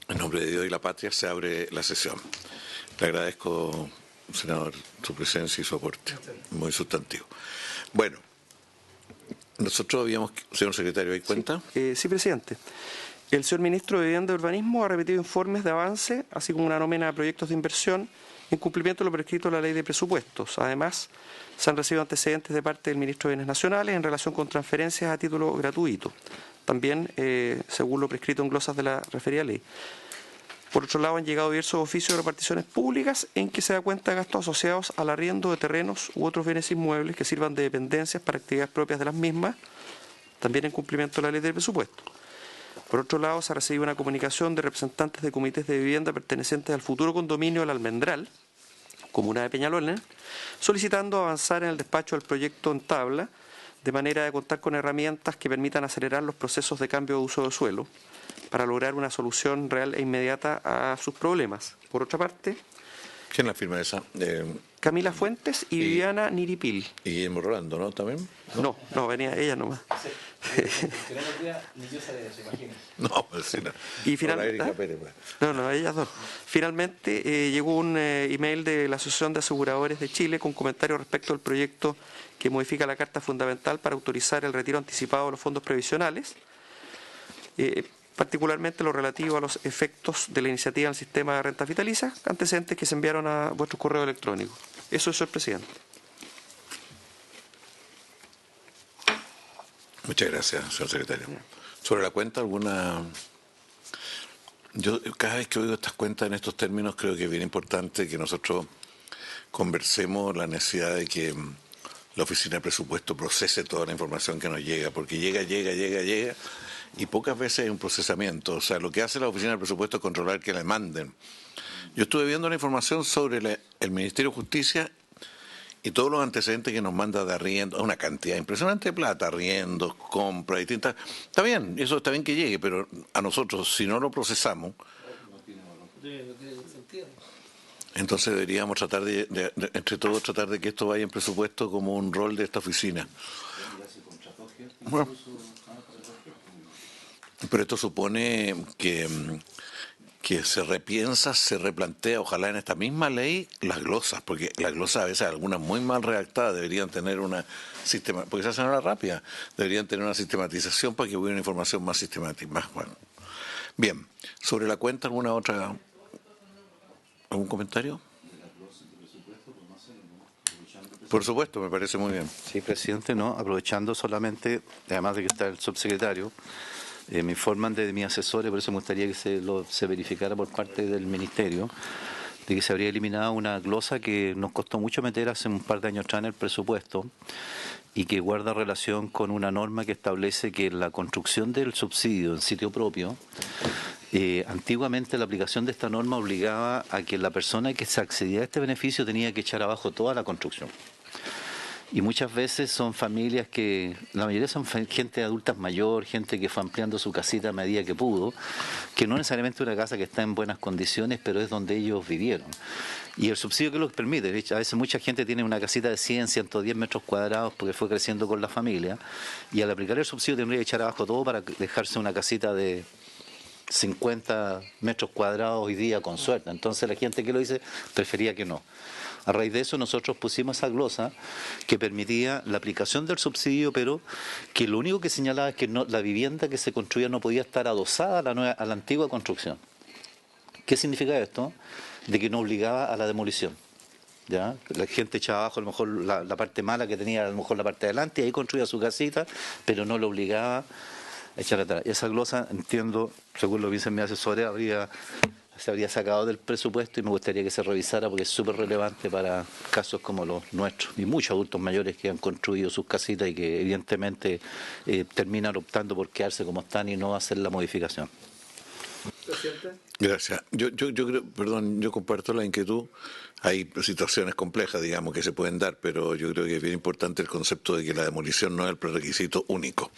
En nombre de Dios y la patria se abre la sesión. Le agradezco, senador, su presencia y su aporte. Muy sustantivo. Bueno, nosotros habíamos, señor secretario, ¿hay cuenta? Sí, presidente. El señor ministro de Vivienda y Urbanismo ha remitido informes de avance, así como una nómina de proyectos de inversión en cumplimiento de lo prescrito en la Ley de Presupuestos. Además, se han recibido antecedentes de parte del ministro de Bienes Nacionales en relación con transferencias a título gratuito, también según lo prescrito en glosas de la referida ley. Por otro lado, han llegado diversos oficios de reparticiones públicas en que se da cuenta de gastos asociados al arriendo de terrenos u otros bienes inmuebles que sirvan de dependencias para actividades propias de las mismas, también en cumplimiento de la Ley de Presupuesto. Por otro lado, se ha recibido una comunicación de representantes de comités de vivienda pertenecientes al futuro condominio El Almendral, comuna de Peñalolén, solicitando avanzar en el despacho del proyecto en tabla, de manera de contar con herramientas que permitan acelerar los procesos de cambio de uso de suelo, para lograr una solución real e inmediata a sus problemas. Por otra parte, ¿Quién la firma esa? Camila Fuentes y Viviana Niripil. Y Guillermo Rolando, ¿no? ¿También? No, venía ella nomás. No, pues sí, no. Y finalmente, ellas dos. Finalmente llegó un email de la Asociación de Aseguradores de Chile con comentarios respecto al proyecto que modifica la Carta Fundamental para autorizar el retiro anticipado de los fondos previsionales, particularmente lo relativo a los efectos de la iniciativa en el sistema de rentas vitalicias, antecedentes que se enviaron a vuestro correo electrónico. Eso es, señor presidente. Muchas gracias, señor secretario. Sobre la cuenta, alguna... Yo cada vez que oigo estas cuentas en estos términos creo que es bien importante que nosotros conversemos la necesidad de que la oficina de presupuesto procese toda la información que nos llega, porque llega, y pocas veces hay un procesamiento. O sea, lo que hace la oficina de presupuesto es controlar que le manden. Yo estuve viendo la información sobre el Ministerio de Justicia y todos los antecedentes que nos manda de arriendo, una cantidad impresionante de plata, arriendos, compras, distintas. Está bien, eso está bien que llegue, pero a nosotros, si no lo procesamos, entonces deberíamos tratar entre todos, tratar de que esto vaya en presupuesto como un rol de esta oficina. Bueno, pero esto supone que se repiensa, se replantea, ojalá en esta misma ley, las glosas, porque las glosas a veces, algunas muy mal redactadas, deberían tener porque se hacen ahora rápida, deberían tener una sistematización para que hubiera una información más sistemática. Bueno. Bien, sobre la cuenta, ¿algún comentario? Por supuesto, me parece muy bien. Sí, presidente, aprovechando solamente, además de que está el subsecretario, me informan de mis asesores, por eso me gustaría que se verificara por parte del Ministerio, de que se habría eliminado una glosa que nos costó mucho meter hace un par de años atrás en el presupuesto y que guarda relación con una norma que establece que la construcción del subsidio en sitio propio, antiguamente la aplicación de esta norma obligaba a que la persona que se accedía a este beneficio tenía que echar abajo toda la construcción. Y muchas veces son familias que, la mayoría son gente adulta mayor, gente que fue ampliando su casita a medida que pudo, que no necesariamente una casa que está en buenas condiciones, pero es donde ellos vivieron. Y el subsidio que los permite, a veces mucha gente tiene una casita de 100, 110 metros cuadrados porque fue creciendo con la familia, y al aplicar el subsidio tendría que echar abajo todo para dejarse una casita de 50 metros cuadrados hoy día con suerte. Entonces la gente que lo dice prefería que no. A raíz de eso nosotros pusimos esa glosa que permitía la aplicación del subsidio, pero que lo único que señalaba es que la vivienda que se construía no podía estar adosada a la antigua construcción. ¿Qué significa esto? De que no obligaba a la demolición. ¿Ya? La gente echaba abajo a lo mejor la parte mala que tenía, a lo mejor la parte de adelante, y ahí construía su casita, pero no lo obligaba a echar atrás. Esa glosa, entiendo, según lo que dicen mis asesores, se habría sacado del presupuesto y me gustaría que se revisara porque es súper relevante para casos como los nuestros y muchos adultos mayores que han construido sus casitas y que evidentemente terminan optando por quedarse como están y no hacer la modificación. ¿Presidente? Gracias. Yo creo, perdón, yo comparto la inquietud. Hay situaciones complejas, digamos, que se pueden dar, pero yo creo que es bien importante el concepto de que la demolición no es el prerequisito único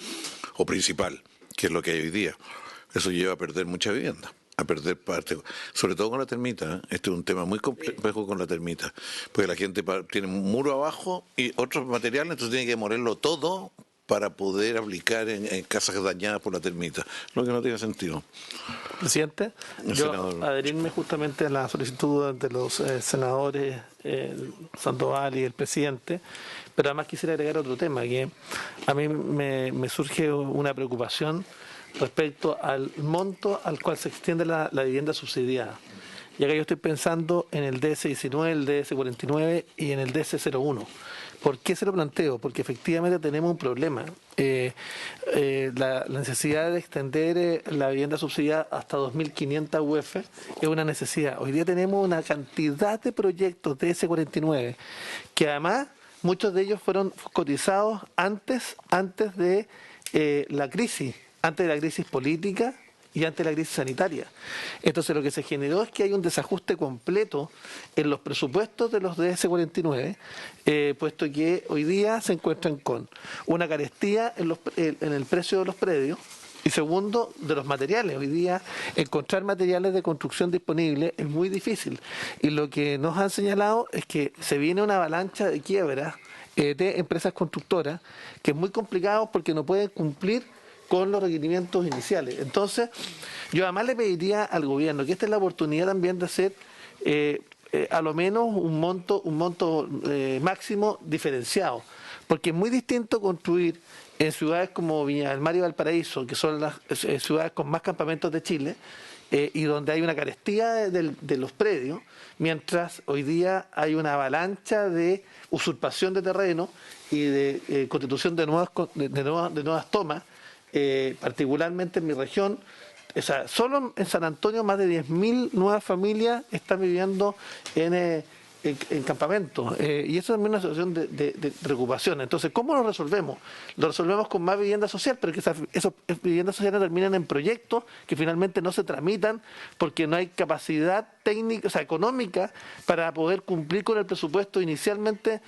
o principal, que es lo que hay hoy día. Eso lleva a perder mucha vivienda, a perder parte, sobre todo con la termita. Este es un tema muy complejo con la termita, porque la gente tiene un muro abajo y otros materiales, entonces tiene que demolerlo todo para poder aplicar en casas dañadas por la termita, lo que no tiene sentido. Presidente, yo adherirme justamente a la solicitud de los senadores Sandoval y el presidente, pero además quisiera agregar otro tema, que a mí me surge una preocupación respecto al monto al cual se extiende la vivienda subsidiada. Y acá yo estoy pensando en el DS-19, el DS-49 y en el DS-01. ¿Por qué se lo planteo? Porque efectivamente tenemos un problema. La necesidad de extender la vivienda subsidiada hasta 2.500 UF es una necesidad. Hoy día tenemos una cantidad de proyectos DS-49 que además muchos de ellos fueron cotizados antes de la crisis política y ante la crisis sanitaria. Entonces lo que se generó es que hay un desajuste completo en los presupuestos de los DS-49, puesto que hoy día se encuentran con una carestía en el precio de los predios y segundo, de los materiales. Hoy día encontrar materiales de construcción disponibles es muy difícil y lo que nos han señalado es que se viene una avalancha de quiebras de empresas constructoras que es muy complicado porque no pueden cumplir con los requerimientos iniciales. Entonces, yo además le pediría al gobierno que esta es la oportunidad también de hacer a lo menos un monto máximo diferenciado, porque es muy distinto construir en ciudades como Viña del Mar y Valparaíso, que son las ciudades con más campamentos de Chile, y donde hay una carestía de los predios, mientras hoy día hay una avalancha de usurpación de terreno y de constitución de nuevas tomas, particularmente en mi región. O sea, solo en San Antonio más de 10.000 nuevas familias están viviendo en campamentos, y eso es una situación de preocupación. Entonces, ¿cómo lo resolvemos? Lo resolvemos con más vivienda social, pero que esas viviendas sociales terminan en proyectos que finalmente no se tramitan porque no hay capacidad técnica, o sea, económica para poder cumplir con el presupuesto inicialmente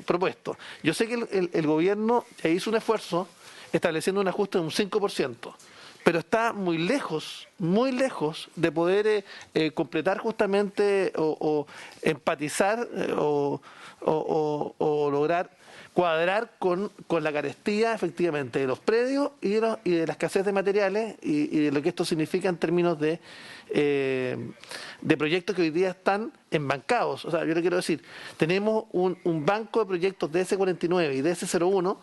propuesto. Yo sé que el gobierno hizo un esfuerzo estableciendo un ajuste de un 5%, pero está muy lejos de poder completar justamente o empatizar o lograr cuadrar con la carestía efectivamente de los predios y de la escasez de materiales y de lo que esto significa en términos de proyectos que hoy día están embancados. O sea, yo le quiero decir, tenemos un banco de proyectos DS-49 y DS-01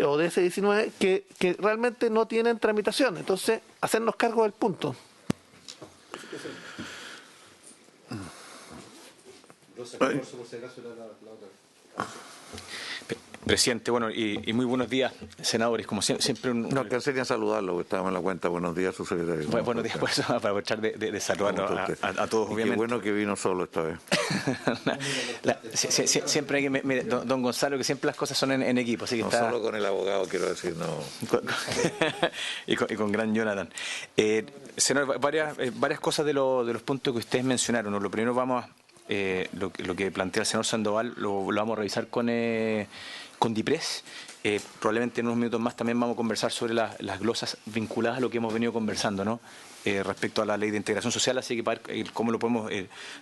o DS-19 que realmente no tienen tramitación. Entonces, hacernos cargo del punto. Presidente, bueno, y muy buenos días, senadores. Como siempre... No alcancé ni a saludarlo, porque estábamos en la cuenta. Buenos días, su secretario. Buenos días, pues, para aprovechar de saludarnos a todos, obviamente. Qué bueno que vino solo esta vez. Siempre hay que... Mire, don Gonzalo, que siempre las cosas son en equipo, así que no está... solo con el abogado, quiero decir, no. y con gran Jonathan. Senador, varias cosas de los puntos que ustedes mencionaron. Lo primero vamos a... lo que plantea el senador Sandoval lo vamos a revisar con DIPRES. Probablemente en unos minutos más también vamos a conversar sobre las glosas vinculadas a lo que hemos venido conversando, ¿no? Respecto a la ley de integración social, así que para ver cómo lo podemos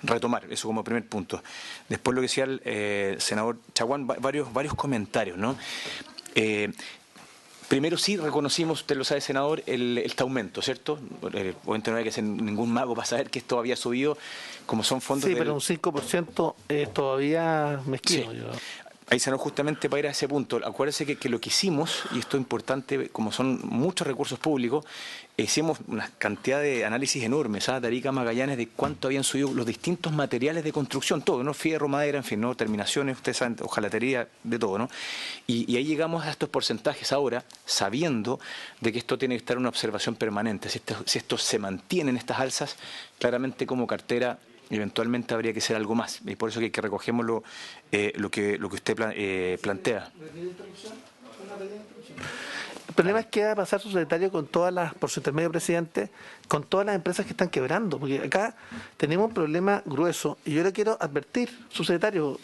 retomar, eso como primer punto. Después lo que decía el senador Chaguán, varios comentarios, ¿no? Primero sí reconocimos, usted lo sabe, senador, este aumento, ¿cierto? Obviamente no hay que ser ningún mago para saber que esto había subido, como son fondos... Sí, pero un 5% es todavía mezquino. Sí. Ahí, senador, justamente para ir a ese punto, acuérdese que lo que hicimos, y esto es importante, como son muchos recursos públicos, hicimos una cantidad de análisis enormes, de Arica a Magallanes, de cuánto habían subido los distintos materiales de construcción, todo, ¿no? Fierro, madera, en fin, ¿no? Terminaciones, ustedes saben, hojalatería, de todo, ¿no? Y ahí llegamos a estos porcentajes ahora, sabiendo de que esto tiene que estar en una observación permanente. Si esto se mantiene en estas alzas, claramente como cartera eventualmente habría que hacer algo más, y por eso que recogemos lo que usted plantea. El problema es que va a pasar su secretario con todas las, por su intermedio presidente, con todas las empresas que están quebrando, porque acá tenemos un problema grueso, y yo le quiero advertir, su secretario,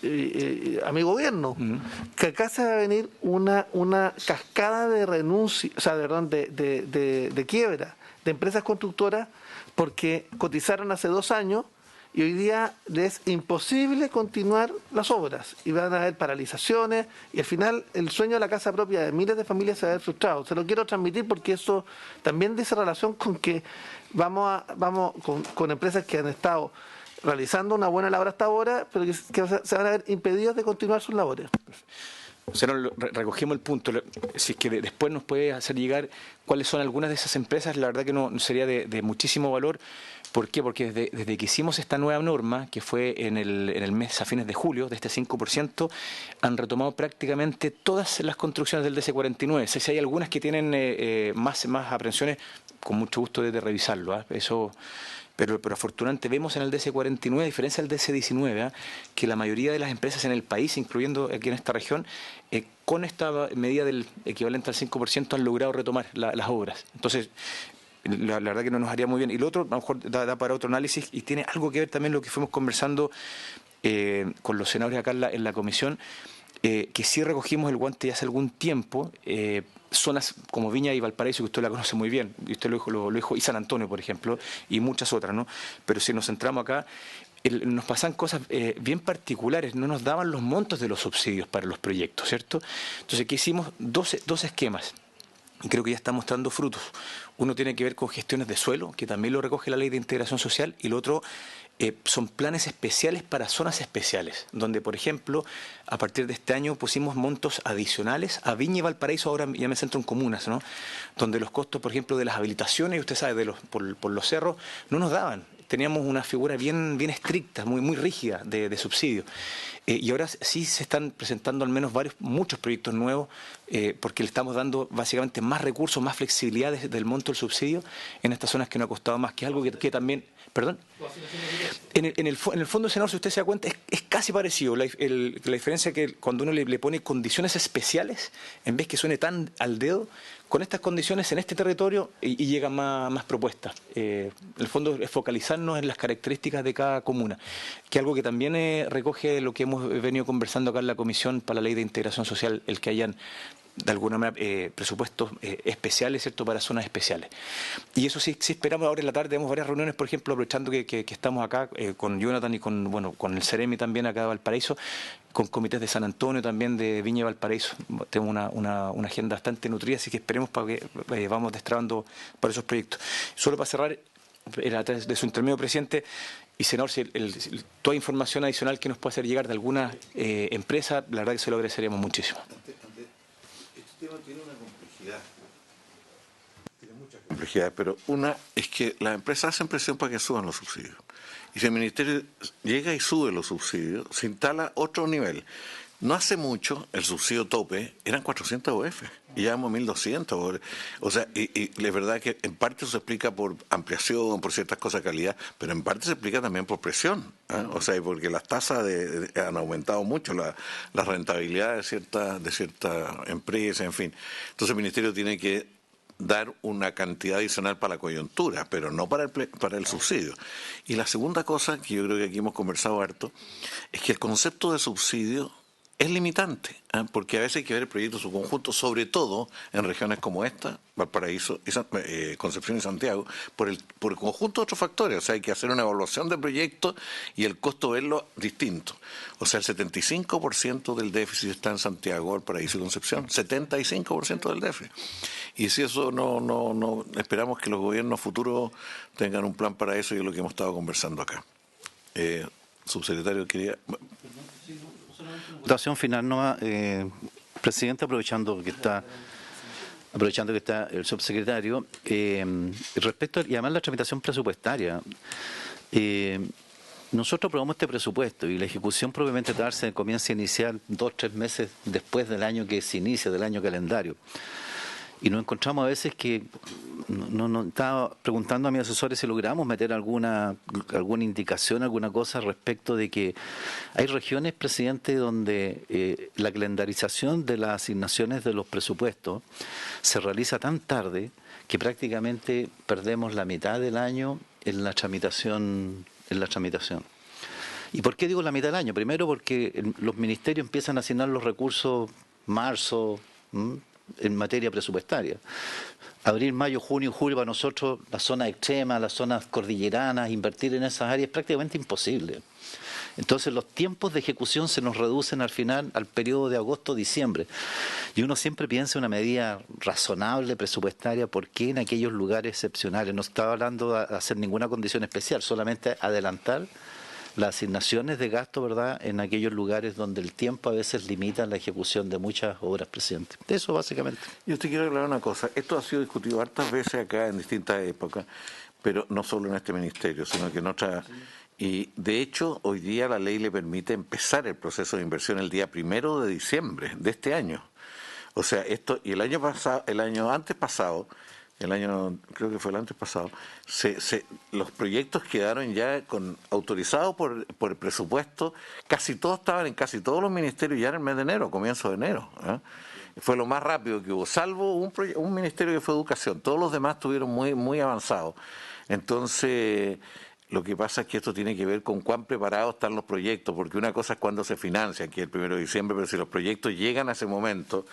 a mi gobierno, que acá se va a venir una cascada de renuncia, o sea, de quiebra de empresas constructoras, porque cotizaron hace 2 años y hoy día les es imposible continuar las obras y van a haber paralizaciones y al final el sueño de la casa propia de miles de familias se va a ver frustrado. Se lo quiero transmitir porque eso también dice relación con que vamos con empresas que han estado realizando una buena labor hasta ahora, pero que se van a ver impedidos de continuar sus labores. O sea, recogimos el punto. Si es que después nos puede hacer llegar cuáles son algunas de esas empresas, la verdad que no sería de muchísimo valor. ¿Por qué? Porque desde que hicimos esta nueva norma, que fue en el mes a fines de julio, de este 5%, han retomado prácticamente todas las construcciones del DC49. Si hay algunas que tienen más aprensiones, con mucho gusto de revisarlo. Eso... Pero afortunadamente vemos en el DC49, a diferencia del DC19, que la mayoría de las empresas en el país, incluyendo aquí en esta región, con esta medida del equivalente al 5% han logrado retomar las obras. Entonces, la verdad que no nos haría muy bien. Y lo otro, a lo mejor da para otro análisis y tiene algo que ver también lo que fuimos conversando con los senadores acá en la comisión, que sí recogimos el guante ya hace algún tiempo, zonas como Viña y Valparaíso, que usted la conoce muy bien, y usted lo dijo, y San Antonio, por ejemplo, y muchas otras, ¿no? Pero si nos centramos acá, nos pasan cosas bien particulares, no nos daban los montos de los subsidios para los proyectos, ¿cierto? Entonces, ¿qué hicimos? Dos esquemas. Y creo que ya está mostrando frutos. Uno tiene que ver con gestiones de suelo, que también lo recoge la Ley de Integración Social, y lo otro son planes especiales para zonas especiales, donde, por ejemplo, a partir de este año pusimos montos adicionales a Viña y Valparaíso, ahora ya me centro en comunas, ¿no? Donde los costos, por ejemplo, de las habilitaciones, usted sabe, por los cerros, no nos daban. Teníamos una figura bien estricta, muy rígida de subsidio. Y ahora sí se están presentando al menos muchos proyectos nuevos, porque le estamos dando básicamente más recursos, más flexibilidad del monto del subsidio en estas zonas que no ha costado más, que es algo que también... ¿Perdón? En el fondo, senador, si usted se da cuenta, es casi parecido. La diferencia es que cuando uno le pone condiciones especiales, en vez que suene tan al dedo, con estas condiciones en este territorio y llegan más propuestas. En el fondo es focalizarnos en las características de cada comuna, que es algo que también recoge lo que hemos venido conversando acá en la Comisión para la Ley de Integración Social, el que hayan de alguna manera presupuestos especiales, ¿cierto?, para zonas especiales. Y eso sí esperamos ahora en la tarde. Tenemos varias reuniones, por ejemplo, aprovechando que estamos acá con Jonathan y con el Ceremi también acá de Valparaíso, con comités de San Antonio también, de Viña y Valparaíso. Tenemos una agenda bastante nutrida, así que esperemos para que vamos destrabando para esos proyectos. Solo para cerrar, a través de su intermedio, presidente y senador, toda información adicional que nos pueda hacer llegar de alguna empresa, la verdad que se lo agradeceríamos muchísimo. Este tema tiene una complejidad. Tiene muchas complejidades, pero una es que las empresas hacen presión para que suban los subsidios. Y si el Ministerio llega y sube los subsidios, se instala otro nivel. No hace mucho, el subsidio tope eran 400 UF y ya vamos 1.200. O sea, y es verdad que en parte se explica por ampliación, por ciertas cosas de calidad, pero en parte se explica también por presión. O sea, porque las tasas han aumentado mucho, la rentabilidad de ciertas empresas, en fin. Entonces el Ministerio tiene que dar una cantidad adicional para la coyuntura, pero no para el subsidio. Y la segunda cosa, que yo creo que aquí hemos conversado harto, es que el concepto de subsidio es limitante, porque a veces hay que ver el proyecto en su conjunto, sobre todo en regiones como esta, Valparaíso, Concepción y Santiago, por el conjunto de otros factores. O sea, hay que hacer una evaluación del proyecto y el costo verlo distinto. O sea, el 75% del déficit está en Santiago, Valparaíso y Concepción, 75% del déficit. Y si eso no esperamos que los gobiernos futuros tengan un plan para eso, y es lo que hemos estado conversando acá. Subsecretario, quería... Votación final, no, presidente, aprovechando que está el subsecretario, respecto y además la tramitación presupuestaria, nosotros aprobamos este presupuesto y la ejecución propiamente tal se comienza a iniciar 2-3 meses después del año que se inicia, del año calendario. Y nos encontramos a veces que estaba preguntando a mis asesores si logramos meter alguna indicación, alguna cosa respecto de que hay regiones, presidente, donde la calendarización de las asignaciones de los presupuestos se realiza tan tarde que prácticamente perdemos la mitad del año en la tramitación. ¿Y por qué digo la mitad del año? Primero porque los ministerios empiezan a asignar los recursos marzo, en materia presupuestaria. Abril, mayo, junio, julio, para nosotros, las zonas extremas, las zonas cordilleranas, invertir en esas áreas es prácticamente imposible. Entonces los tiempos de ejecución se nos reducen al final al periodo de agosto-diciembre. Y uno siempre piensa en una medida razonable, presupuestaria, ¿por qué en aquellos lugares excepcionales? No estaba hablando de hacer ninguna condición especial, solamente adelantar las asignaciones de gasto, ¿verdad?, en aquellos lugares donde el tiempo a veces limita la ejecución de muchas obras, presidente. Eso básicamente. Yo te quiero aclarar una cosa. Esto ha sido discutido hartas veces acá en distintas épocas, pero no solo en este ministerio, sino que en otras. Y de hecho, hoy día la ley le permite empezar el proceso de inversión el día 1 de diciembre de este año. O sea, esto, y el año creo que fue el antes pasado, los proyectos quedaron ya autorizados por el presupuesto, casi todos estaban en casi todos los ministerios ya en el mes de enero, comienzo de enero. Fue lo más rápido que hubo, salvo un ministerio que fue educación, todos los demás estuvieron muy, muy avanzados. Entonces, lo que pasa es que esto tiene que ver con cuán preparados están los proyectos, porque una cosa es cuando se financian, que es el 1 de diciembre, pero si los proyectos llegan a ese momento,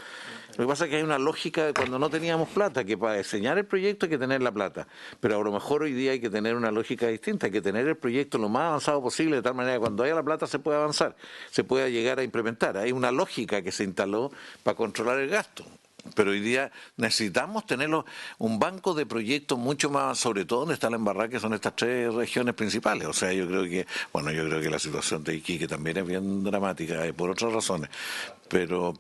lo que pasa es que hay una lógica de cuando no teníamos plata, que para diseñar el proyecto hay que tener la plata, pero a lo mejor hoy día hay que tener una lógica distinta, hay que tener el proyecto lo más avanzado posible, de tal manera que cuando haya la plata se pueda avanzar, se pueda llegar a implementar. Hay una lógica que se instaló para controlar el gasto. Pero hoy día necesitamos tener un banco de proyectos mucho más, sobre todo donde está la embarrada, que son estas 3 regiones principales. O sea, yo creo que la situación de Iquique también es bien dramática, por otras razones. Pero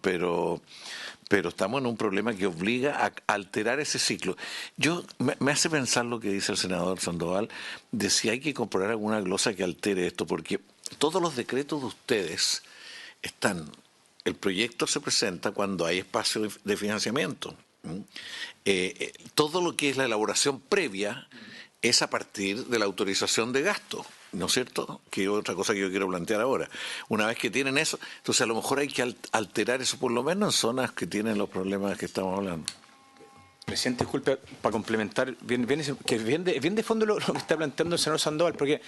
estamos en un problema que obliga a alterar ese ciclo. Me hace pensar lo que dice el senador Sandoval, de si hay que incorporar alguna glosa que altere esto, porque todos los decretos de ustedes están. El proyecto se presenta cuando hay espacio de financiamiento. Todo lo que es la elaboración previa es a partir de la autorización de gasto, ¿no es cierto? Que es otra cosa que yo quiero plantear ahora. Una vez que tienen eso, entonces a lo mejor hay que alterar eso, por lo menos en zonas que tienen los problemas que estamos hablando. Presidente, disculpe, para complementar, bien de fondo lo que está planteando el senador Sandoval, porque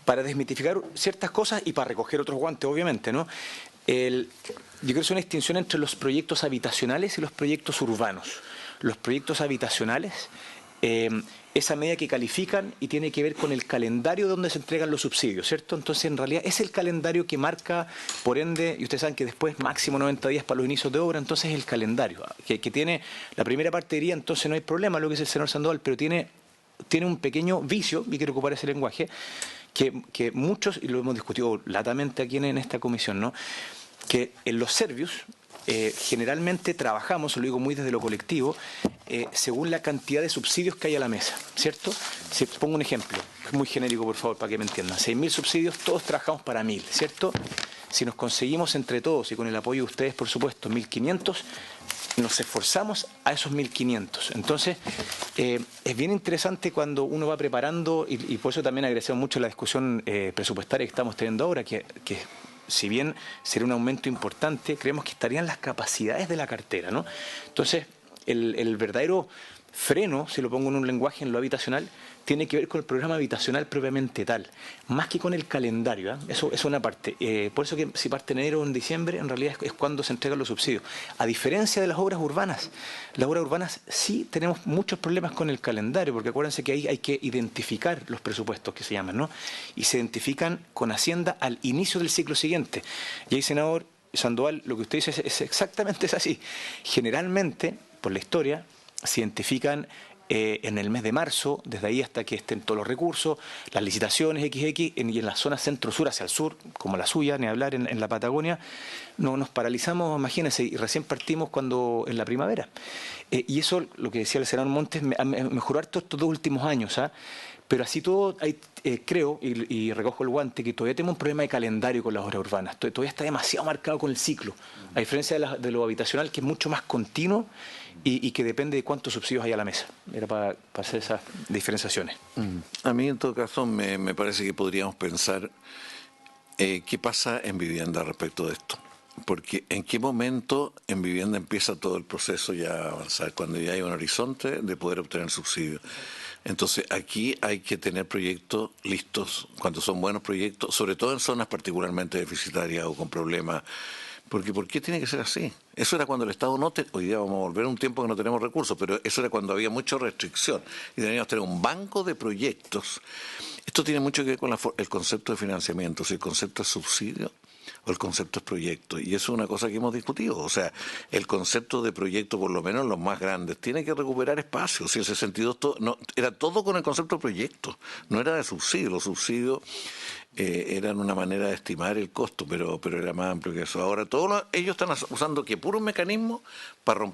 para desmitificar ciertas cosas y para recoger otros guantes, obviamente, ¿no? Yo creo que es una distinción entre los proyectos habitacionales y los proyectos urbanos. Los proyectos habitacionales, esa medida que califican y tiene que ver con el calendario donde se entregan los subsidios, ¿cierto? Entonces, en realidad, es el calendario que marca, por ende, y ustedes saben que después máximo 90 días para los inicios de obra, entonces el calendario, que tiene, la primera parte diría, entonces no hay problema, lo que es el senador Sandoval, pero tiene un pequeño vicio, y quiero ocupar ese lenguaje, que muchos, y lo hemos discutido latamente aquí en esta comisión, ¿no?, que en los servicios generalmente trabajamos, lo digo muy desde lo colectivo, según la cantidad de subsidios que hay a la mesa, ¿cierto? Si pongo un ejemplo, muy genérico por favor para que me entiendan, 6.000 subsidios, todos trabajamos para 1.000, ¿cierto? Si nos conseguimos entre todos y con el apoyo de ustedes, por supuesto, 1.500, nos esforzamos a esos 1.500. Entonces, es bien interesante cuando uno va preparando, y por eso también agradecemos mucho la discusión presupuestaria que estamos teniendo ahora, que si bien sería un aumento importante, creemos que estarían las capacidades de la cartera, ¿no? Entonces, el verdadero freno, si lo pongo en un lenguaje en lo habitacional, tiene que ver con el programa habitacional propiamente tal, más que con el calendario, ¿eh? Eso es una parte. Por eso que si parte en enero o en diciembre, en realidad es cuando se entregan los subsidios. A diferencia de las obras urbanas sí tenemos muchos problemas con el calendario, porque acuérdense que ahí hay que identificar los presupuestos que se llaman, ¿no? Y se identifican con Hacienda al inicio del ciclo siguiente. Y ahí, senador Sandoval, lo que usted dice es exactamente así. Generalmente, por la historia, se identifican en el mes de marzo, desde ahí hasta que estén todos los recursos, las licitaciones XX, y en la zona centro-sur hacia el sur, como la suya, ni hablar en la Patagonia, nos paralizamos, imagínense, y recién partimos en la primavera. Y eso, lo que decía el senador Montes, mejoró harto estos 2 últimos años, ¿ah? Pero así todo, creo, y recojo el guante, que todavía tenemos un problema de calendario con las obras urbanas. Todavía está demasiado marcado con el ciclo, a diferencia de lo habitacional, que es mucho más continuo y que depende de cuántos subsidios hay a la mesa. Era para hacer esas diferenciaciones. A mí, en todo caso, me parece que podríamos pensar qué pasa en vivienda respecto de esto. Porque en qué momento en vivienda empieza todo el proceso ya a avanzar, cuando ya hay un horizonte de poder obtener subsidios. Entonces aquí hay que tener proyectos listos, cuando son buenos proyectos, sobre todo en zonas particularmente deficitarias o con problemas Porque ¿por qué tiene que ser así? Eso era cuando el Estado hoy día vamos a volver a un tiempo que no tenemos recursos, pero eso era cuando había mucha restricción y teníamos que tener un banco de proyectos. Esto tiene mucho que ver con el concepto de financiamiento, si el concepto es subsidio o el concepto es proyecto. Y eso es una cosa que hemos discutido. O sea, el concepto de proyecto, por lo menos los más grandes, tiene que recuperar espacio. Si en ese sentido era todo con el concepto de proyecto, no era de subsidio. Los subsidios eran una manera de estimar el costo, pero era más amplio que eso. Ahora ellos están usando que puros mecanismos para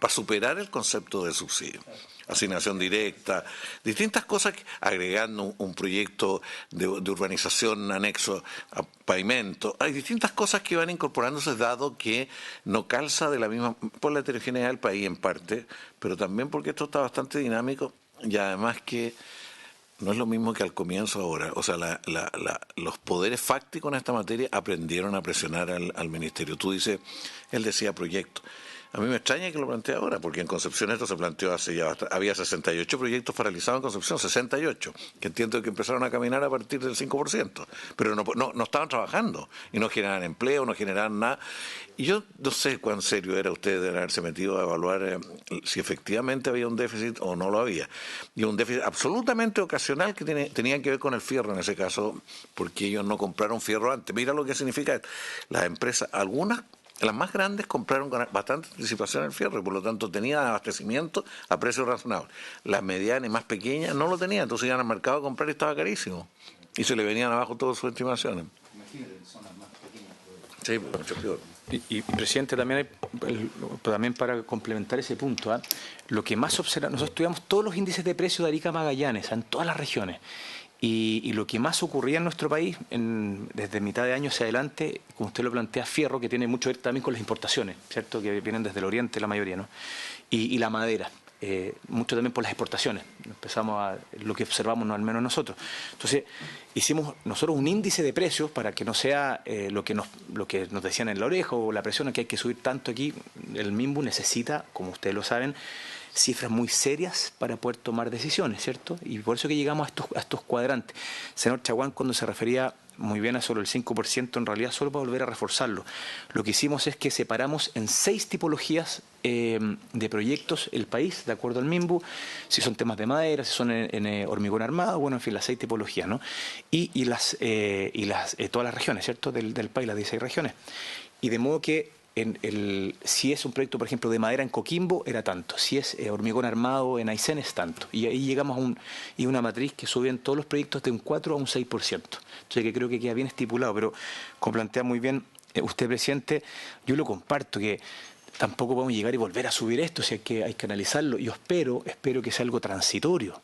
superar el concepto de subsidio. Asignación directa, distintas cosas, agregando un proyecto de urbanización anexo a pavimento. Hay distintas cosas que van incorporándose, dado que no calza de la misma, por la heterogeneidad del país en parte, pero también porque esto está bastante dinámico y además que no es lo mismo que al comienzo ahora. O sea, los poderes fácticos en esta materia aprendieron a presionar al ministerio. Tú dices, él decía proyecto. A mí me extraña que lo plantee ahora, porque en Concepción esto se planteó hace ya había 68 proyectos paralizados en Concepción, 68, que entiendo que empezaron a caminar a partir del 5%, pero no estaban trabajando y no generaban empleo, no generaban nada. Y yo no sé cuán serio era usted de haberse metido a evaluar si efectivamente había un déficit o no lo había. Y un déficit absolutamente ocasional que tenía que ver con el fierro en ese caso, porque ellos no compraron fierro antes. Mira lo que significa las empresas, algunas. Las más grandes compraron con bastante anticipación el fierro y por lo tanto tenían abastecimiento a precios razonables. Las medianas y más pequeñas no lo tenían, entonces iban al mercado a comprar y estaba carísimo. Y se le venían abajo todas sus estimaciones. Imagínate, zonas más pequeñas. Sí, mucho peor. Y presidente, también para complementar ese punto, lo que más observamos, nosotros estudiamos todos los índices de precios de Arica a Magallanes, en todas las regiones. Y lo que más ocurría en nuestro país, desde mitad de año hacia adelante, como usted lo plantea, fierro, que tiene mucho que ver también con las importaciones, ¿cierto? Que vienen desde el oriente la mayoría, ¿no? Y la madera, mucho también por las exportaciones. Empezamos lo que observamos, no, al menos nosotros. Entonces, hicimos nosotros un índice de precios para que no sea lo que nos decían en la oreja o la presión que hay que subir tanto aquí. El MIMBU necesita, como ustedes lo saben, cifras muy serias para poder tomar decisiones, ¿cierto? Y por eso que llegamos a estos cuadrantes. Senador Chaguán, cuando se refería muy bien a solo el 5%, en realidad solo para volver a reforzarlo. Lo que hicimos es que separamos en 6 tipologías de proyectos el país, de acuerdo al MIMBU, si son temas de madera, si son en hormigón armado, bueno, en fin, las 6 tipologías, ¿no? Y todas las regiones, ¿cierto? Del país, las 16 regiones. Y de modo que si es un proyecto, por ejemplo, de madera en Coquimbo, era tanto. Si es hormigón armado en Aysén, es tanto. Y ahí llegamos a una matriz que sube en todos los proyectos de un 4 a un 6%. Entonces, que creo que queda bien estipulado. Pero, como plantea muy bien usted, presidente, yo lo comparto, que tampoco podemos llegar y volver a subir esto, o sea, que hay que analizarlo. Yo espero que sea algo transitorio.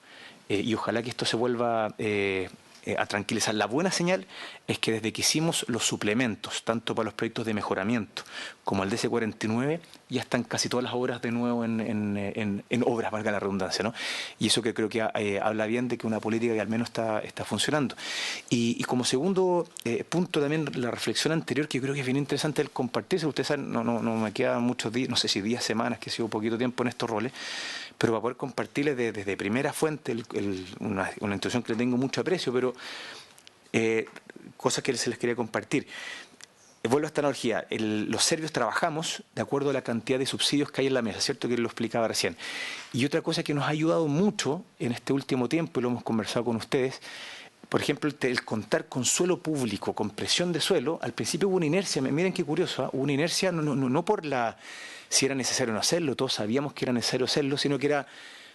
Y ojalá que esto se vuelva a tranquilizar. La buena señal es que desde que hicimos los suplementos, tanto para los proyectos de mejoramiento como el DC49, ya están casi todas las obras de nuevo en obras, valga la redundancia, ¿no? Y eso que creo que habla bien de que una política que al menos está funcionando. Y como segundo punto también la reflexión anterior, que yo creo que es bien interesante el compartirse. Ustedes saben, no me quedan muchos días, no sé si días, semanas, que he sido poquito tiempo en estos roles, pero para poder compartirles desde primera fuente una institución que le tengo mucho aprecio, pero cosas que se les quería compartir. Vuelvo a esta analogía. Los serbios trabajamos de acuerdo a la cantidad de subsidios que hay en la mesa, ¿cierto? Que lo explicaba recién. Y otra cosa que nos ha ayudado mucho en este último tiempo, y lo hemos conversado con ustedes, por ejemplo, el contar con suelo público, con presión de suelo. Al principio hubo una inercia, miren qué curioso, hubo una inercia no por si era necesario no hacerlo, todos sabíamos que era necesario hacerlo, sino que era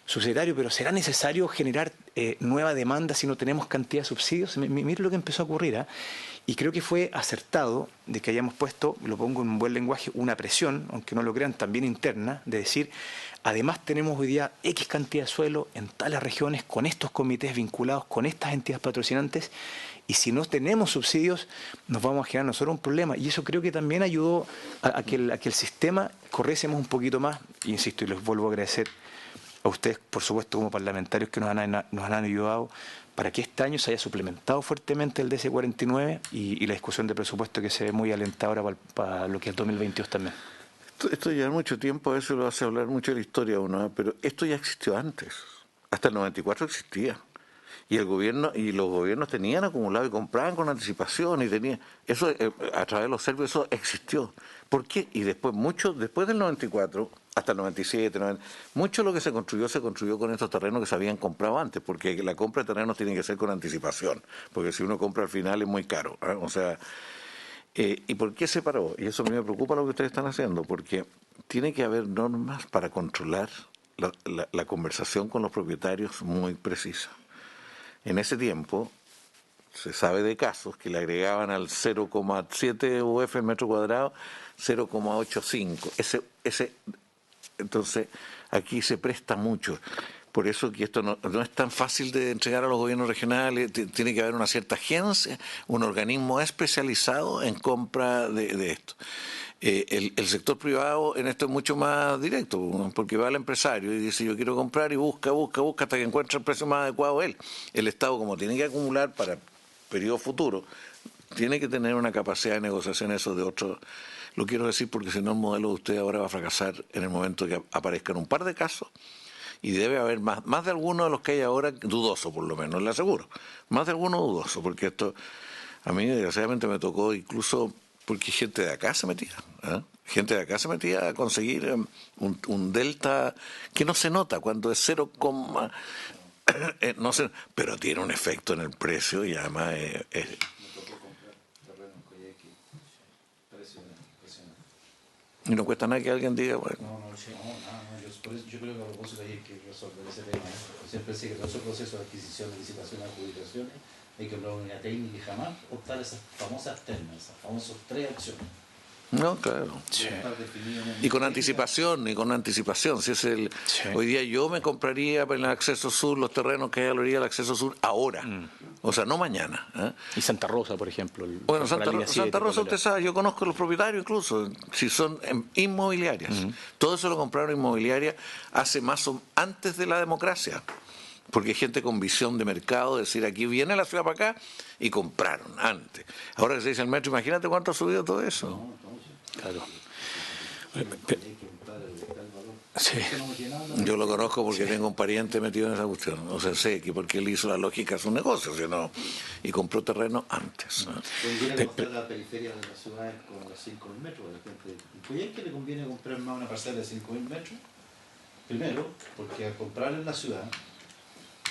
subsidiario, pero ¿será necesario generar nueva demanda si no tenemos cantidad de subsidios? Mire lo que empezó a ocurrir, ¿eh? Y creo que fue acertado de que hayamos puesto, lo pongo en un buen lenguaje, una presión, aunque no lo crean, también interna, de decir, además tenemos hoy día X cantidad de suelo en tales regiones, con estos comités vinculados, con estas entidades patrocinantes, y si no tenemos subsidios, nos vamos a generar nosotros un problema. Y eso creo que también ayudó a que el sistema corriésemos un poquito más, insisto, y les vuelvo a agradecer a ustedes, por supuesto, como parlamentarios que nos han ayudado para que este año se haya suplementado fuertemente el DC49 y la discusión de presupuesto que se ve muy alentadora para lo que es el 2022 también. Esto lleva mucho tiempo, eso lo hace hablar mucho de la historia uno, pero esto ya existió antes. Hasta el 94 existía. Y el gobierno y los gobiernos tenían acumulado y compraban con anticipación y tenían eso a través de los servicios eso existió. ¿Por qué? Y después después del 94 hasta el 97, mucho de lo que se construyó con estos terrenos que se habían comprado antes, porque la compra de terrenos tiene que ser con anticipación, porque si uno compra al final es muy caro, ¿eh? O sea, ¿y por qué se paró? Y eso a mí me preocupa lo que ustedes están haciendo, porque tiene que haber normas para controlar la conversación con los propietarios muy precisa. En ese tiempo se sabe de casos que le agregaban al 0,7 UF metro cuadrado 0,85. Entonces, aquí se presta mucho. Por eso que esto no es tan fácil de entregar a los gobiernos regionales, tiene que haber una cierta agencia, un organismo especializado en compra de esto. El sector privado en esto es mucho más directo, porque va al empresario y dice yo quiero comprar y busca hasta que encuentre el precio más adecuado él. El Estado, como tiene que acumular para periodo futuro, tiene que tener una capacidad de negociación eso de otro. Lo quiero decir porque si no el modelo de usted ahora va a fracasar en el momento que aparezcan un par de casos y debe haber más de alguno de los que hay ahora dudoso, por lo menos, le aseguro. Más de alguno dudoso, porque esto a mí desgraciadamente me tocó incluso porque gente de acá se metía, ¿eh? Gente de acá se metía a conseguir un delta que no se nota cuando es 0, no sé, pero tiene un efecto en el precio y además y no cuesta nada que alguien diga, bueno. Yo creo que a propósito hay que resolver ese tema. Siempre sé que todo ese proceso de adquisición, de licitación, de adjudicaciones, hay que hablar de una técnica y jamás optar esas famosas ternas, esas famosas 3 opciones. No, claro. Sí. Y con anticipación. Si es hoy día yo me compraría en el acceso sur los terrenos que hay a la orilla del acceso sur ahora. O sea, no mañana. ¿Eh? Y Santa Rosa, por ejemplo. Bueno, Santa Rosa, usted sabe, yo conozco los propietarios incluso, si son inmobiliarias. Todo eso lo compraron inmobiliarias hace antes de la democracia. Porque hay gente con visión de mercado, decir, aquí viene la ciudad para acá, y compraron antes. Ahora que se dice el metro, imagínate cuánto ha subido todo eso. Claro. Sí. Yo lo conozco porque tengo un pariente metido en esa cuestión. O sea, sé que porque él hizo la lógica a su negocio, ¿no? Y compró terreno antes. ¿No? Conviene comprar la periferia de las ciudades con los 5.000 metros. De repente, ¿por qué le conviene comprar más una parcela de 5.000 metros? Primero, porque al comprar en la ciudad,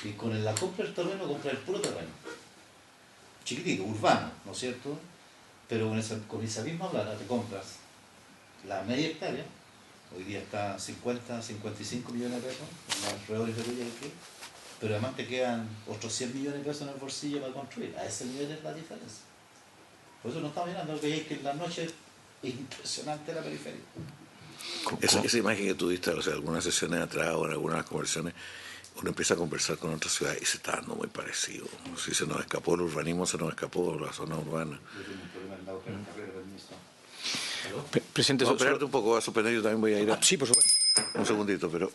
y con la compra del terreno, compra el puro terreno. Chiquitito, urbano, ¿no es cierto? Pero con esa misma plata te compras la media hectárea. Hoy día está 50, 55 millones de pesos en los alrededores de Coyhaique, pero además te quedan otros 100 millones de pesos en el bolsillo para construir. A ese nivel es la diferencia. Por eso no estamos mirando Coyhaique en la noche, es impresionante la periferia. Esa imagen que tuviste, o sea, algunas sesiones atrás o en algunas conversaciones, uno empieza a conversar con otras ciudades y se está dando muy parecido. Si se nos escapó el urbanismo, se nos escapó la zona urbana. Presidente, espérate un poco, voy a suspender, yo también voy a ir a... Sí, por supuesto. Un segundito, pero...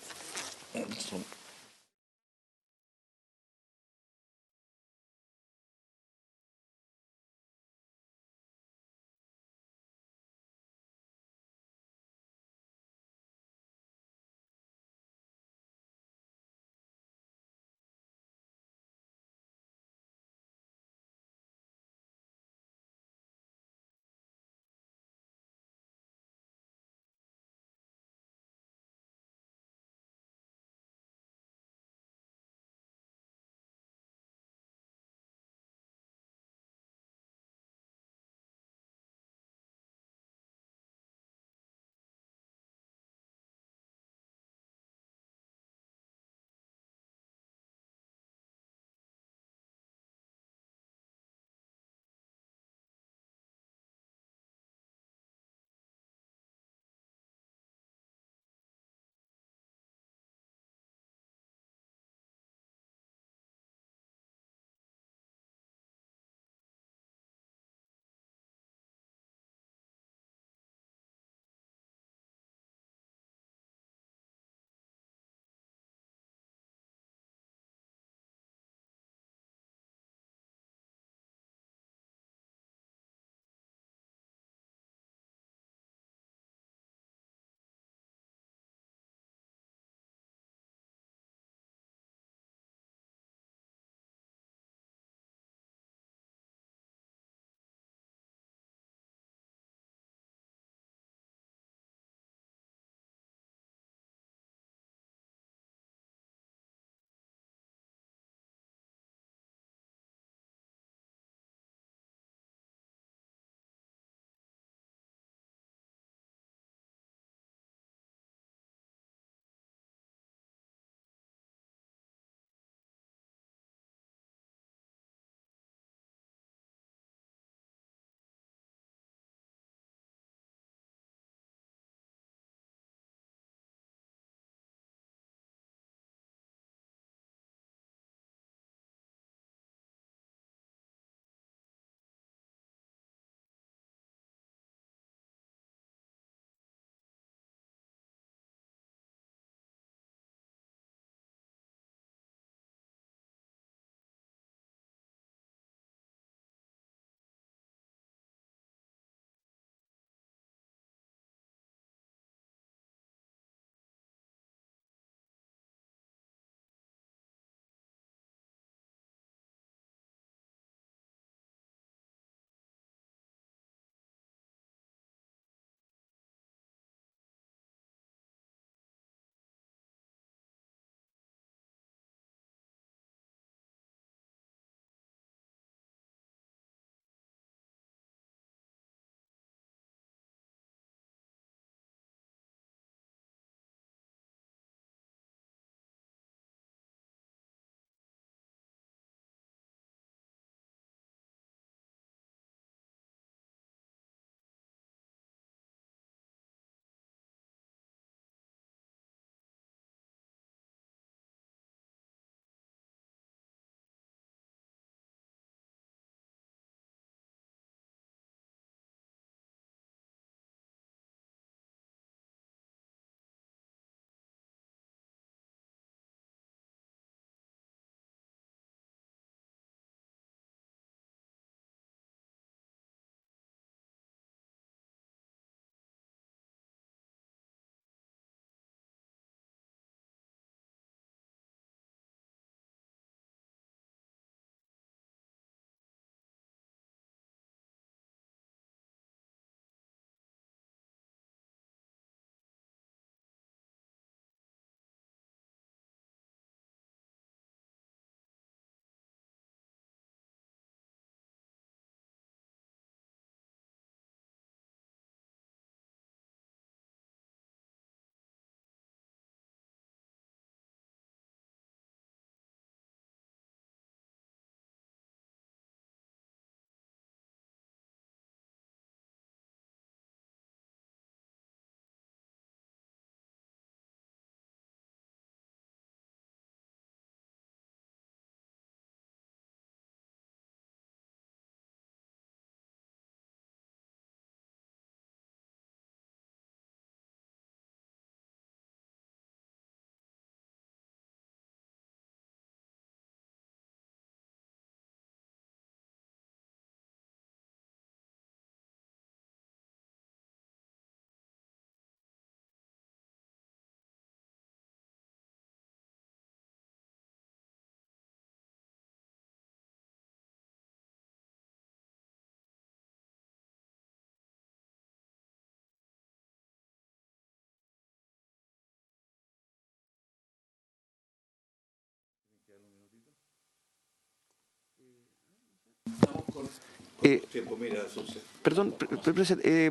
Perdón,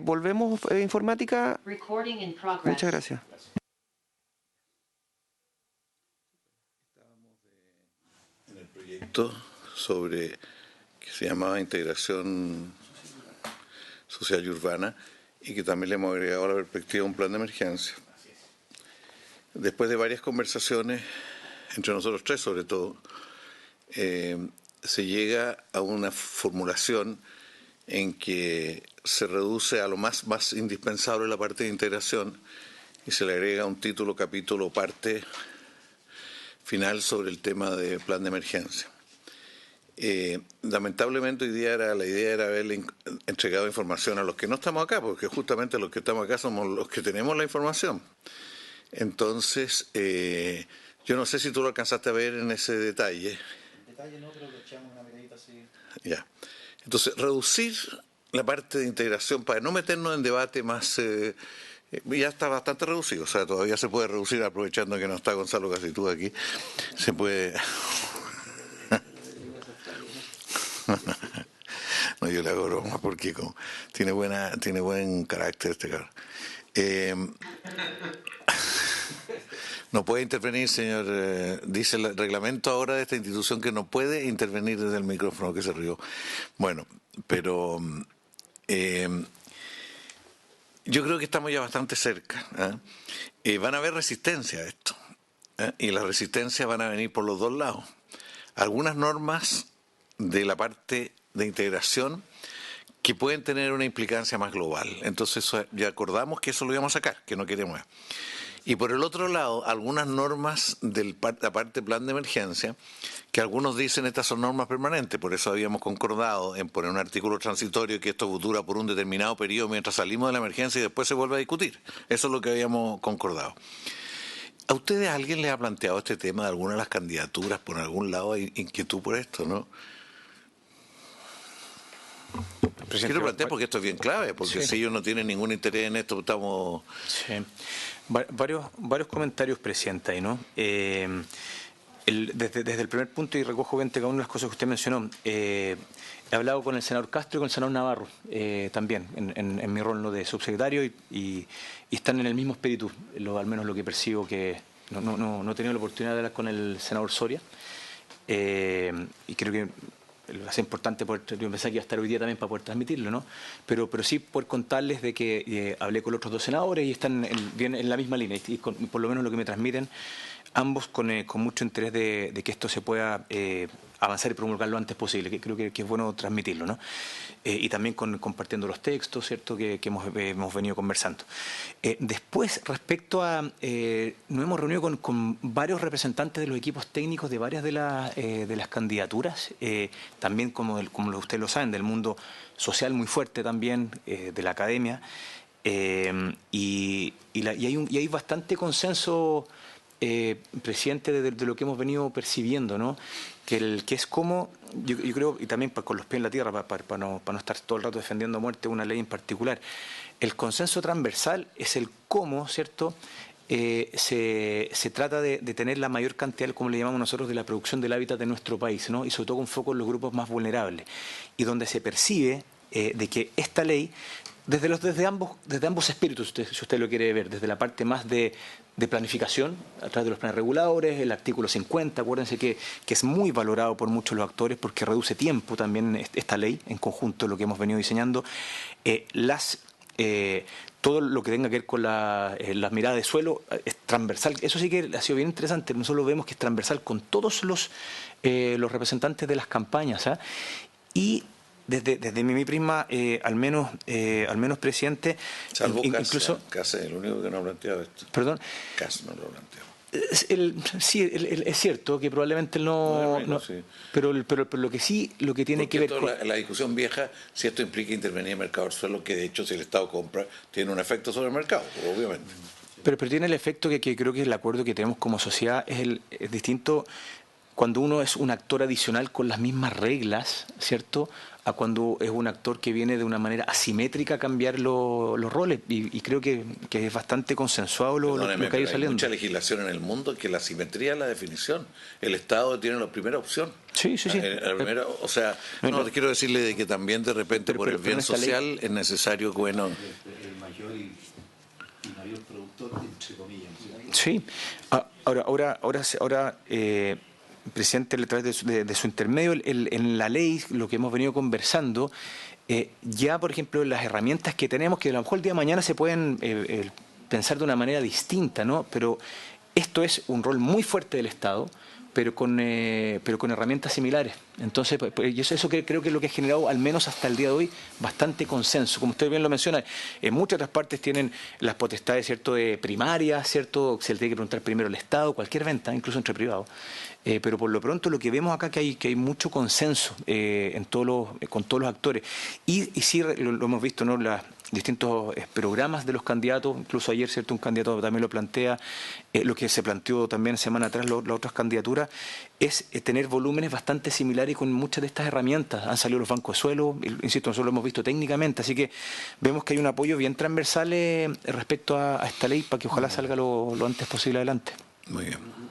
volvemos a informática. Recording in progress. Muchas gracias. En el proyecto sobre que se llamaba Integración Social y Urbana y que también le hemos agregado a la perspectiva un plan de emergencia. Después de varias conversaciones, entre nosotros tres sobre todo, se llega a una formulación en que se reduce a lo más indispensable la parte de integración y se le agrega un título, capítulo, parte final sobre el tema de plan de emergencia. Lamentablemente hoy día la idea era haberle entregado información a los que no estamos acá, porque justamente los que estamos acá somos los que tenemos la información. Entonces, yo no sé si tú lo alcanzaste a ver en ese detalle. En detalle no, pero le echamos una miradita así. Ya. Entonces, reducir la parte de integración para no meternos en debate más... ya está bastante reducido, o sea, todavía se puede reducir, aprovechando que no está Gonzalo Casitú aquí, se puede... No, yo le hago broma porque tiene buen carácter este cabrón. No puede intervenir, señor. Dice el reglamento ahora de esta institución que no puede intervenir desde el micrófono, que se rió. Bueno, pero yo creo que estamos ya bastante cerca. Van a haber resistencia a esto. Y las resistencias van a venir por los dos lados. Algunas normas de la parte de integración que pueden tener una implicancia más global. Entonces ya acordamos que eso lo íbamos a sacar, que no queremos. Y por el otro lado, algunas normas de la parte plan de emergencia, que algunos dicen estas son normas permanentes, por eso habíamos concordado en poner un artículo transitorio que esto dura por un determinado periodo mientras salimos de la emergencia y después se vuelve a discutir. Eso es lo que habíamos concordado. ¿A ustedes alguien les ha planteado este tema de alguna de las candidaturas? Por algún lado hay inquietud por esto, ¿no? Quiero plantear porque esto es bien clave, porque si ellos no tienen ningún interés en esto, estamos... Sí. Varios comentarios, presidenta, ahí, ¿no? Desde el primer punto, y recojo bien cada una de las cosas que usted mencionó, he hablado con el senador Castro y con el senador Navarro también, en mi rol, ¿no?, de subsecretario, y están en el mismo espíritu, al menos lo que percibo, que no he tenido la oportunidad de hablar con el senador Soria, y creo que lo hace importante, yo pensé que iba a estar hoy día también para poder transmitirlo, ¿no? Pero sí poder contarles de que hablé con los otros dos senadores y están bien en la misma línea, y por lo menos lo que me transmiten, ambos con mucho interés de que esto se pueda avanzar y promulgar lo antes posible, que creo que es bueno transmitirlo, ¿no? Y también compartiendo los textos, ¿cierto?, que hemos venido conversando. Después, respecto a... nos hemos reunido con varios representantes de los equipos técnicos de varias de las candidaturas, también, como ustedes lo saben, del mundo social muy fuerte también, de la academia, y hay bastante consenso, presidente, de lo que hemos venido percibiendo, ¿no? Que es como, yo creo, y también con los pies en la tierra, para no estar todo el rato defendiendo a muerte una ley en particular, el consenso transversal es el cómo, ¿cierto?, se trata de tener la mayor cantidad, como le llamamos nosotros, de la producción del hábitat de nuestro país, ¿no? Y sobre todo con foco en los grupos más vulnerables, y donde se percibe de que esta ley, desde ambos espíritus, si usted lo quiere ver, desde la parte más de planificación, a través de los planes reguladores, el artículo 50, acuérdense que es muy valorado por muchos de los actores porque reduce tiempo también esta ley, en conjunto lo que hemos venido diseñando, todo lo que tenga que ver con las miradas de suelo es transversal. Eso sí que ha sido bien interesante. Nosotros vemos que es transversal con todos los representantes de las campañas, ¿eh? Y desde mi prisma, al menos, presidente, salvo incluso Cas, el único que no ha planteado esto. Perdón. Cas no lo ha planteado. Sí, es cierto que probablemente no, sí. pero lo que tiene porque que ver con con la discusión vieja, si esto implica intervenir en el mercado del suelo, que de hecho si el Estado compra tiene un efecto sobre el mercado, obviamente. Pero tiene el efecto que creo que el acuerdo que tenemos como sociedad es distinto cuando uno es un actor adicional con las mismas reglas, ¿cierto?, a cuando es un actor que viene de una manera asimétrica a cambiar los roles. Y creo que es bastante consensuado lo que ha ido saliendo. Hay mucha legislación en el mundo que la simetría es la definición. El Estado tiene la primera opción. Sí. O sea, quiero decirle de que también de repente por el bien social es necesario que, bueno... El mayor y mayor productor, entre comillas. Sí. Ahora presidente, a través de su intermedio, en la ley, lo que hemos venido conversando, ya, por ejemplo, las herramientas que tenemos, que a lo mejor el día de mañana se pueden pensar de una manera distinta, ¿no? Pero esto es un rol muy fuerte del Estado, pero con herramientas similares. Entonces, y eso creo que es lo que ha generado, al menos hasta el día de hoy, bastante consenso. Como usted bien lo menciona, en muchas otras partes tienen las potestades, ¿cierto?, de primarias, ¿cierto?, se le tiene que preguntar primero al Estado, cualquier venta, incluso entre privados. Pero por lo pronto lo que vemos acá que hay mucho consenso con todos los actores. Y sí lo hemos visto, ¿no?, los distintos programas de los candidatos, incluso ayer, ¿cierto?, un candidato también lo plantea, lo que se planteó también semana atrás las otras candidaturas, es tener volúmenes bastante similares con muchas de estas herramientas. Han salido los bancos de suelo, insisto, nosotros lo hemos visto técnicamente, así que vemos que hay un apoyo bien transversal respecto a esta ley para que ojalá salga lo antes posible adelante. Muy bien.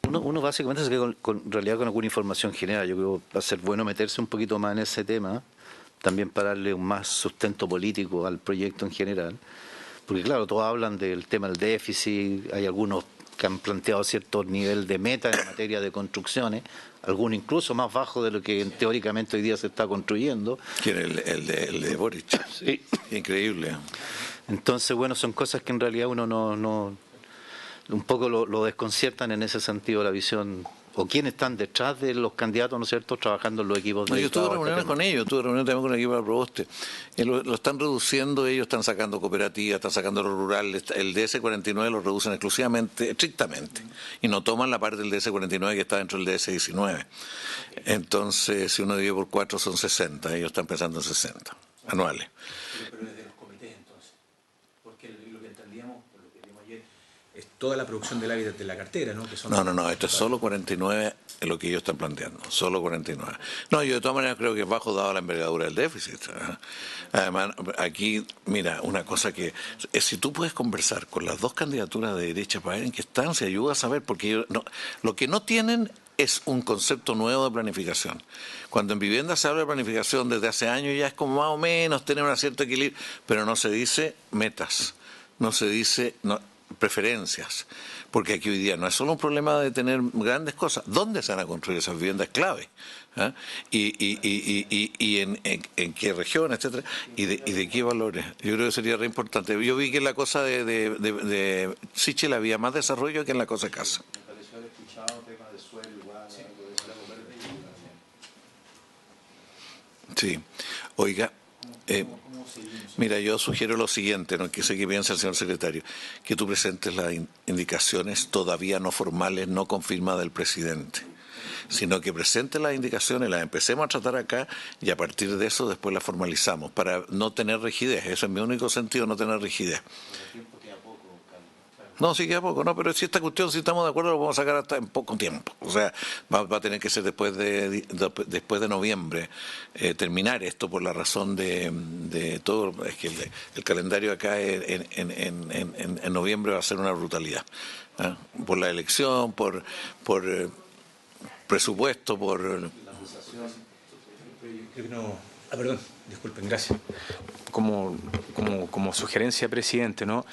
Uno básicamente se queda en realidad con alguna información general. Yo creo que va a ser bueno meterse un poquito más en ese tema, también para darle un más sustento político al proyecto en general. Porque claro, todos hablan del tema del déficit, hay algunos que han planteado cierto nivel de meta en materia de construcciones, algunos incluso más bajo de lo que teóricamente hoy día se está construyendo. ¿Quién es el de Boric? Sí. Increíble. Entonces, bueno, son cosas que en realidad uno no un poco lo desconciertan en ese sentido la visión, o quiénes están detrás de los candidatos, ¿no es cierto?, trabajando en los equipos de... Yo tuve reuniones con ellos, tuve reuniones también con el equipo del Proboste. Lo están reduciendo, ellos están sacando cooperativas, están sacando lo rural, el DS49 lo reducen exclusivamente, estrictamente, y no toman la parte del DS49 que está dentro del DS19. Entonces, si uno divide por 4 son 60, ellos están pensando en 60 anuales. Pero desde los comités, entonces, porque lo que entendíamos, por lo que vimos ayer, es toda la producción del hábitat de la cartera, ¿no? Que son No, esto es solo 49 en lo que ellos están planteando, solo 49. No, yo de todas maneras creo que es bajo dado la envergadura del déficit. Además, aquí, mira, una cosa que, si tú puedes conversar con las dos candidaturas de derecha para ver en qué están, se ayuda a saber, porque ellos lo que no tienen es un concepto nuevo de planificación. Cuando en vivienda se habla de planificación desde hace años ya es como más o menos tener un cierto equilibrio, pero no se dice metas, no se dice preferencias, porque aquí hoy día no es solo un problema de tener grandes cosas, ¿dónde se van a construir esas viviendas clave? Y en qué región, etcétera, y de qué valores. Yo creo que sería re importante. Yo vi que en la cosa de Sichel había más desarrollo que en la cosa de casa. Sí, oiga, mira, yo sugiero lo siguiente, no que sé qué piensa el señor secretario, que tú presentes las indicaciones todavía no formales, no confirmadas del presidente, sino que presentes las indicaciones, las empecemos a tratar acá y a partir de eso después las formalizamos, para no tener rigidez. Eso es mi único sentido, no tener rigidez. No, sí queda poco, no, pero si esta cuestión, si estamos de acuerdo, lo vamos a sacar hasta en poco tiempo. O sea, va a tener que ser después de noviembre, terminar esto por la razón de todo. Es que el calendario acá en noviembre va a ser una brutalidad. Por la elección, por presupuesto, por... Perdón, disculpen, gracias. Como sugerencia, presidente, ¿no?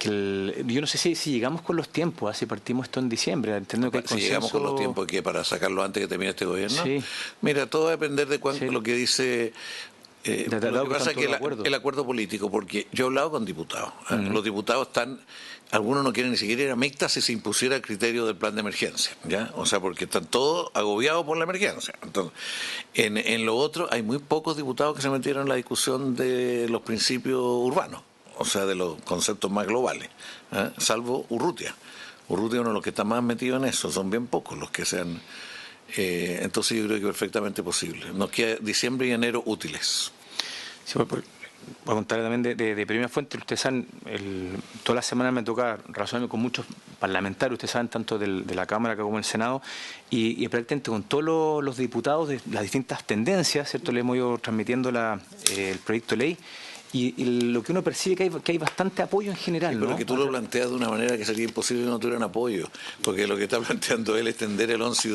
Yo no sé si llegamos con los tiempos, si partimos esto en diciembre, entiendo que hay consenso... Si llegamos con los tiempos que para sacarlo antes que termine este gobierno. Sí. Mira, todo va a depender de lo que dice... lo que pasa es que el acuerdo político, porque yo he hablado con diputados. Los diputados algunos no quieren ni siquiera ir a mixtas si se impusiera el criterio del plan de emergencia, ¿ya? O sea, porque están todos agobiados por la emergencia. Entonces, en lo otro, hay muy pocos diputados que se metieron en la discusión de los principios urbanos, o sea, de los conceptos más globales, salvo Urrutia. Urrutia es uno de los que está más metido en eso, son bien pocos los que sean... entonces yo creo que es perfectamente posible. Nos queda diciembre y enero útiles. Sí, voy a contar también de primera fuente. Ustedes saben, toda la semana me toca relacionarme con muchos parlamentarios, ustedes saben, tanto de la Cámara como del Senado, y prácticamente con todos los diputados de las distintas tendencias, ¿cierto? Le hemos ido transmitiendo el proyecto de ley. Y lo que uno percibe que hay bastante apoyo en general, sí, pero ¿no? que tú lo planteas de una manera que sería imposible que no tuvieran apoyo, porque lo que está planteando él es extender el 11 y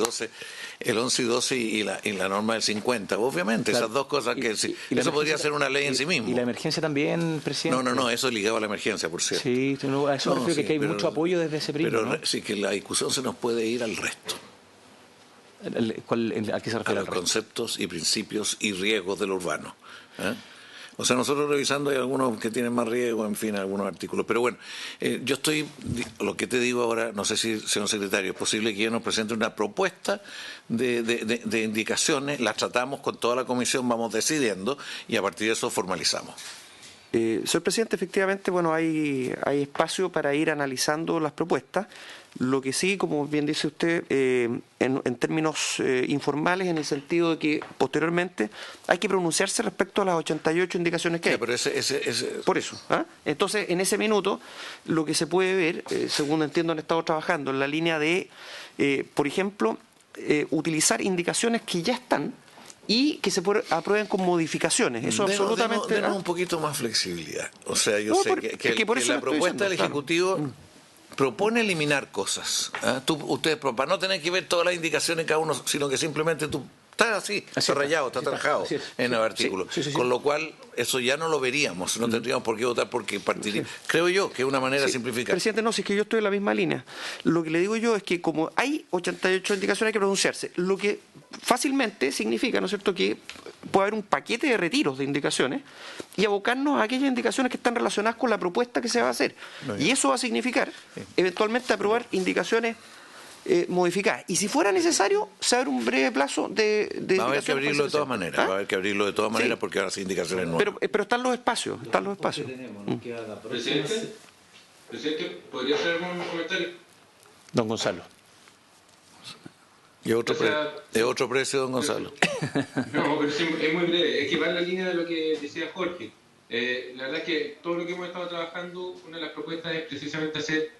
12 y la norma del 50. Obviamente, claro, esas dos cosas que eso podría ser una ley en sí mismo. ¿Y la emergencia también, presidente? No, eso es ligado a la emergencia, por cierto. Sí, a eso me refiero, que hay mucho apoyo desde ese prisma, pero ¿no? sí que la discusión se nos puede ir al resto. ¿A qué se refiere? A los conceptos y principios y riesgos de lo urbano. O sea, nosotros revisando hay algunos que tienen más riesgo, en fin, algunos artículos. Pero bueno, yo estoy, lo que te digo ahora, no sé si, señor secretario, es posible que yo nos presente una propuesta de indicaciones, las tratamos con toda la comisión, vamos decidiendo y a partir de eso formalizamos. Señor presidente, efectivamente, bueno, hay espacio para ir analizando las propuestas. Lo que sí, como bien dice usted, en términos informales, en el sentido de que posteriormente hay que pronunciarse respecto a las 88 indicaciones que hay. Pero por eso. Entonces, en ese minuto, lo que se puede ver, según entiendo han estado trabajando, en la línea de, por ejemplo, utilizar indicaciones que ya están y que se aprueben con modificaciones. Eso absolutamente... Denos un poquito más flexibilidad. O sea, yo sé que la propuesta del Ejecutivo propone eliminar cosas. Ustedes, para no tener que ver todas las indicaciones cada uno, sino que simplemente tú estás así rayado, está trabajado en el artículo. Sí. Con lo cual, eso ya no lo veríamos, no tendríamos por qué votar porque partiría. Creo yo que es una manera de simplificar. Presidente, no, si es que yo estoy en la misma línea. Lo que le digo yo es que como hay 88 indicaciones hay que pronunciarse, lo que fácilmente significa, ¿no es cierto?, que puede haber un paquete de retiros de indicaciones y abocarnos a aquellas indicaciones que están relacionadas con la propuesta que se va a hacer. Y eso va a significar eventualmente aprobar indicaciones modificadas. Y si fuera necesario, se abre un breve plazo de va a haber que abrirlo de todas maneras, va a haber que abrirlo de todas maneras porque ahora sí indicaciones nuevas. Pero están los espacios, Presidente, ¿podría hacer algún comentario? Don Gonzalo. Y otro precio, don Gonzalo. No, pero es muy breve. Es que va en la línea de lo que decía Jorge. La verdad es que todo lo que hemos estado trabajando, una de las propuestas es precisamente hacer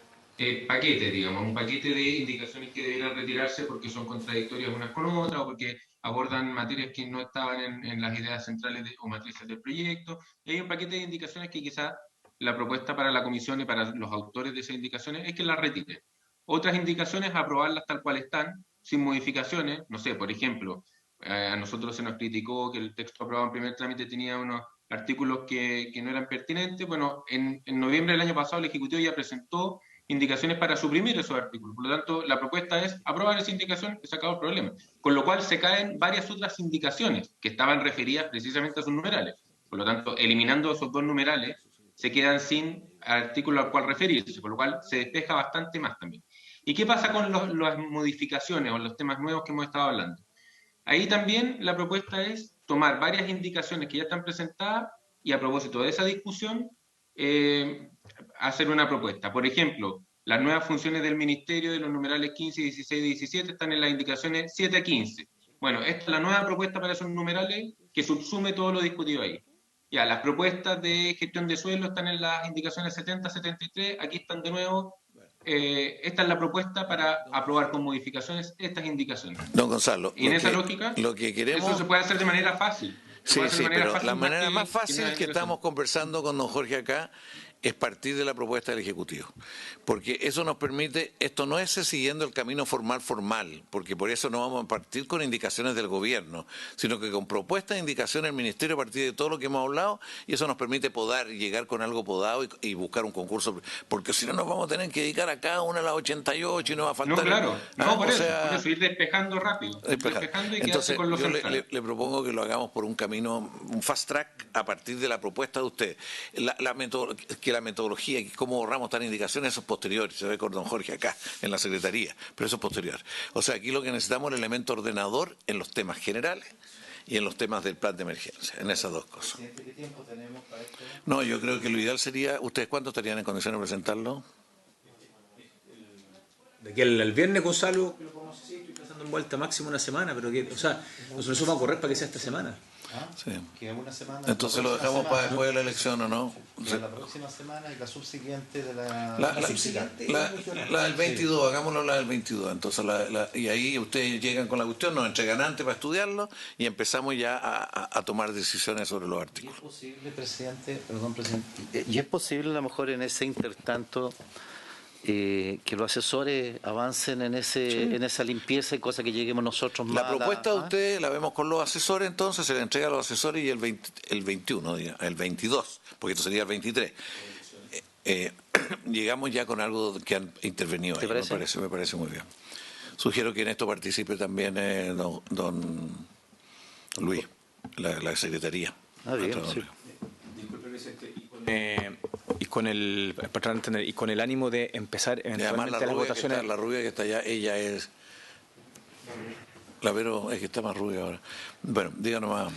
paquetes, digamos, un paquete de indicaciones que deberán retirarse porque son contradictorias unas con otras o porque abordan materias que no estaban en las ideas centrales o matrices del proyecto. Y hay un paquete de indicaciones que quizás la propuesta para la comisión y para los autores de esas indicaciones es que las retiren. Otras indicaciones, aprobarlas tal cual están, sin modificaciones. No sé, por ejemplo, a nosotros se nos criticó que el texto aprobado en primer trámite tenía unos artículos que no eran pertinentes. Bueno, en noviembre del año pasado el Ejecutivo ya presentó indicaciones para suprimir esos artículos. Por lo tanto, la propuesta es aprobar esa indicación y se acabó el problema. Con lo cual se caen varias otras indicaciones que estaban referidas precisamente a sus numerales. Por lo tanto, eliminando esos dos numerales, se quedan sin artículo al cual referirse, con lo cual se despeja bastante más también. ¿Y qué pasa con las modificaciones o los temas nuevos que hemos estado hablando? Ahí también la propuesta es tomar varias indicaciones que ya están presentadas y a propósito de esa discusión, hacer una propuesta. Por ejemplo, las nuevas funciones del Ministerio de los numerales 15, 16 y 17 están en las indicaciones 7 a 15. Bueno, esta es la nueva propuesta para esos numerales que subsume todo lo discutido ahí. Ya, las propuestas de gestión de suelo están en las indicaciones 70, 73, aquí están de nuevo. Esta es la propuesta para aprobar con modificaciones estas indicaciones. Don Gonzalo, y en esa lógica, lo que queremos... eso se puede hacer de manera fácil. Sí, pero la manera más fácil que estamos conversando con don Jorge acá es partir de la propuesta del Ejecutivo, porque eso nos permite, esto no es siguiendo el camino formal, porque por eso no vamos a partir con indicaciones del gobierno, sino que con propuestas e indicaciones del Ministerio a partir de todo lo que hemos hablado, y eso nos permite podar y llegar con algo podado y buscar un concurso, porque si no nos vamos a tener que dedicar a cada una a las 88 y no va a faltar... No, claro, por eso, ir despejando rápido, despejando y entonces, con los yo le propongo que lo hagamos por un camino, un fast track a partir de la propuesta de usted. La metodología y cómo borramos tan indicaciones, eso es posterior, se ve con don Jorge acá, en la Secretaría, pero eso es posterior. O sea, aquí lo que necesitamos es el elemento ordenador en los temas generales y en los temas del plan de emergencia, en esas dos cosas. ¿Qué tiempo tenemos para esto? No, yo creo que lo ideal sería, ¿ustedes cuánto estarían en condiciones de presentarlo? De aquí al viernes, Gonzalo, lo podemos decir, estoy pasando en vuelta máximo una semana, pero nosotros vamos a correr para que sea esta semana. Sí. Queda una semana. Entonces lo dejamos para después de la elección, ¿o no? La próxima semana y la subsiguiente de la... La del 22, hagámoslo la del 22. Entonces, y ahí ustedes llegan con la cuestión, nos entregan antes para estudiarlo y empezamos ya a tomar decisiones sobre los artículos. ¿Y es posible, presidente, y es posible a lo mejor en ese intertanto que los asesores avancen en esa limpieza y cosa que lleguemos nosotros más? La propuesta de ustedes la vemos con los asesores, entonces se le entrega a los asesores y el 21, el 22, porque esto sería el 23. Llegamos ya con algo que han intervenido ahí. Me parece muy bien. Sugiero que en esto participe también don Luis, la secretaría. Bien, sí. Disculpe, presidente, y con el ánimo de empezar eventualmente las votaciones. La rubia que está allá, ella es... La Vero es que está más rubia ahora. Bueno, díganos más.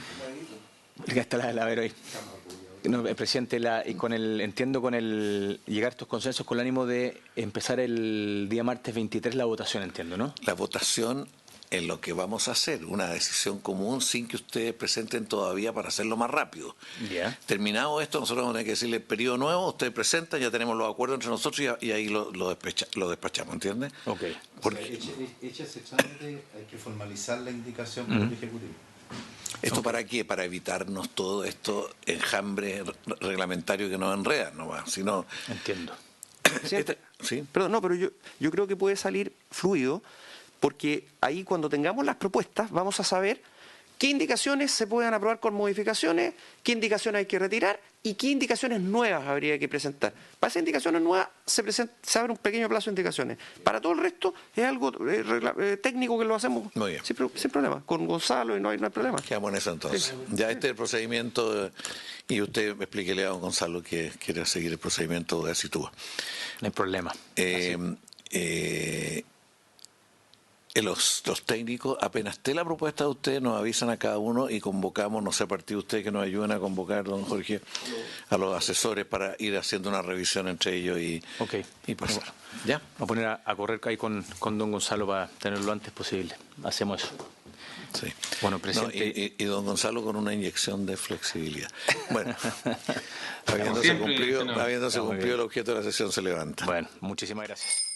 Ya está la Vero ahí. No, presidente, entiendo con el llegar a estos consensos con el ánimo de empezar el día martes 23 la votación, entiendo, ¿no? La votación es lo que vamos a hacer, una decisión común sin que ustedes presenten todavía para hacerlo más rápido. Yeah. Terminado esto, nosotros vamos a tener que decirle periodo nuevo, ustedes presentan, ya tenemos los acuerdos entre nosotros y ahí lo despachamos, ¿entiendes? Ok. Porque hecha ese trámite hay que formalizar la indicación por el Ejecutivo. ¿Esto para qué? Para evitarnos todo esto enjambre reglamentario que nos enreda nomás, si no... Entiendo. ¿Sí? Perdón, no, pero yo creo que puede salir fluido, porque ahí cuando tengamos las propuestas vamos a saber qué indicaciones se pueden aprobar con modificaciones, qué indicaciones hay que retirar y qué indicaciones nuevas habría que presentar. Para esas indicaciones nuevas se abre un pequeño plazo de indicaciones. Para todo el resto es algo técnico que lo hacemos Muy bien. Sin problema. Con Gonzalo y no hay problema. Quedamos en eso entonces. Sí. Ya este es el procedimiento y usted explíquele a don Gonzalo que quiere seguir el procedimiento de Asitúa. No hay problema. Los técnicos, apenas esté la propuesta de ustedes, nos avisan a cada uno y convocamos, no sé, a partir de ustedes que nos ayuden a convocar, don Jorge, a los asesores para ir haciendo una revisión entre ellos y pasar. ¿Ya? Vamos a poner a correr ahí con don Gonzalo para tenerlo lo antes posible. Hacemos eso. Sí. Bueno, presidente. Y don Gonzalo con una inyección de flexibilidad. Bueno, habiéndose cumplido el objeto de la sesión, se levanta. Bueno, muchísimas gracias.